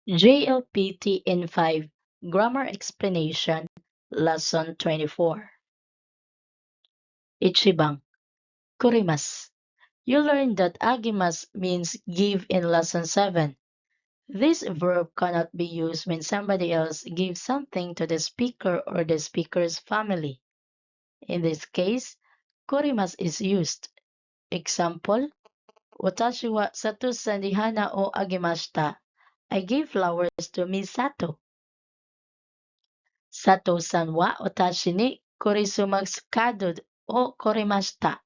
JLPT in 5 Grammar Explanation Lesson 24 Ichibang Kurimas. You learned that agimas means give in Lesson 7. This verb cannot be used when somebody else gives something to the speaker or the speaker's family. In this case, kurimas is used. Example, Watashi wa Sato sanihana o agimashita. I gave flowers to Miss Sato. Sato-san wa watashi ni Christmas card o korimashita.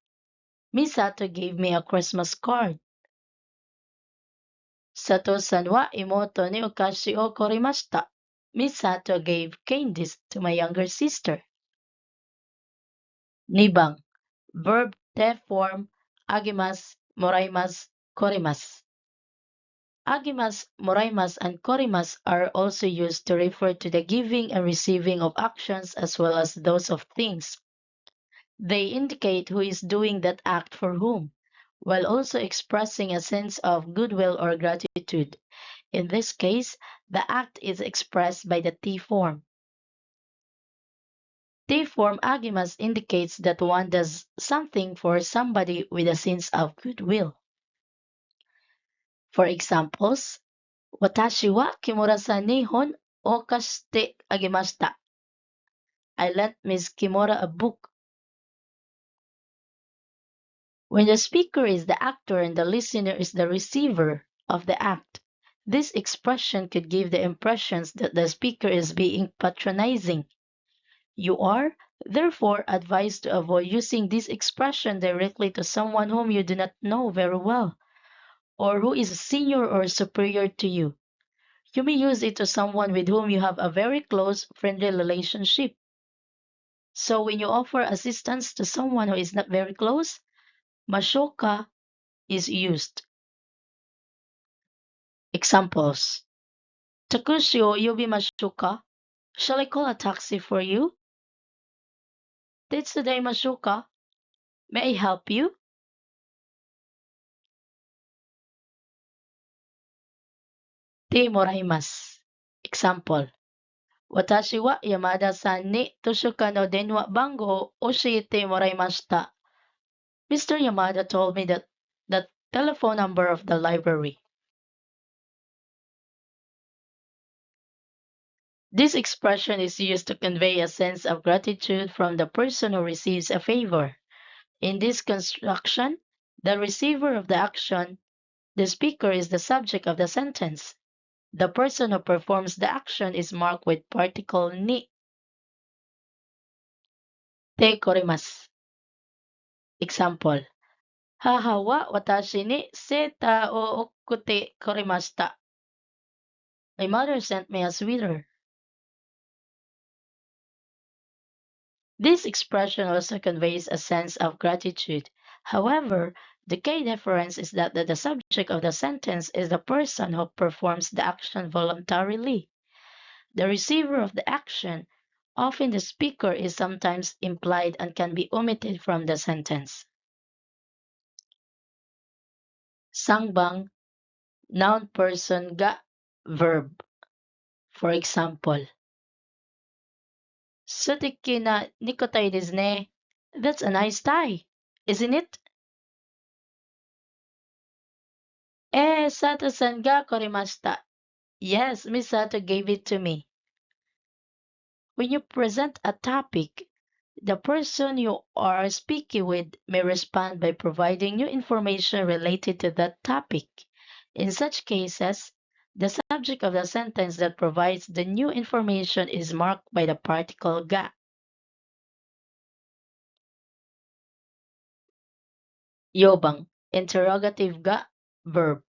Miss Sato gave me a Christmas card. Sato-san wa imoto ni okashi o korimashita. Miss Sato gave candies to my younger sister. Nibang, verb te form agimas, moraimas, korimas. Agimas, moraimas, and korimas are also used to refer to the giving and receiving of actions as well as those of things. They indicate who is doing that act for whom, while also expressing a sense of goodwill or gratitude. In this case, the act is expressed by the T form. T form agimas indicates that one does something for somebody with a sense of goodwill. For examples, Watashi wa Kimura-san ni hon o kashite agimashita. I lent Miss Kimura a book. When the speaker is the actor and the listener is the receiver of the act, this expression could give the impressions that the speaker is being patronizing. You are, therefore, advised to avoid using this expression directly to someone whom you do not know very well, or who is senior or superior to you. You may use it to someone with whom you have a very close, friendly relationship. So when you offer assistance to someone who is not very close, mashoka is used. Examples. Takushi o yobi mashoka? Shall I call a taxi for you? Tetsudai mashoka? May I help you? Te moraimasu. Example. Watashi wa Yamada-san ni toshokan no denwa bango o oshiete moraimashita. Mr. Yamada told me that the telephone number of the library. This expression is used to convey a sense of gratitude from the person who receives a favor. In this construction, the receiver of the action, the speaker, is the subject of the sentence. The person who performs the action is marked with particle ni. Te korimasu. Example. Haha wa watashi ni seta o okute korimashita. My mother sent me a sweater. This expression also conveys a sense of gratitude. However, the key difference is that the subject of the sentence is the person who performs the action voluntarily. The receiver of the action, often the speaker, is sometimes implied and can be omitted from the sentence. Sangbang, noun person ga, verb. For example, Suteki na nikotai desu ne. That's a nice tie, isn't it? Sato-san ga korimashita. Yes, Miss Sato gave it to me. When you present a topic, the person you are speaking with may respond by providing new information related to that topic. In such cases, the subject of the sentence that provides the new information is marked by the particle ga. Yobang, interrogative ga, verb.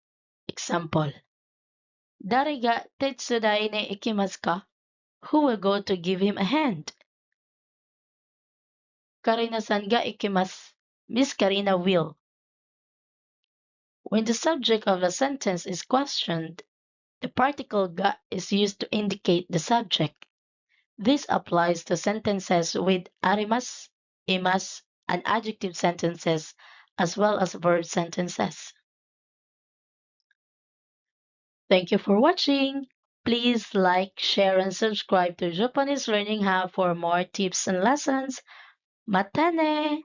Example. Dare ga tetsudai ne ikimasu ka? Who will go to give him a hand? Karina-san ga ikimasu. Miss Karina will. When the subject of a sentence is questioned, the particle ga is used to indicate the subject. This applies to sentences with arimas, imas, and adjective sentences, as well as verb sentences. Thank you for watching. Please like, share, and subscribe to Japanese Learning Hub for more tips and lessons. Matane!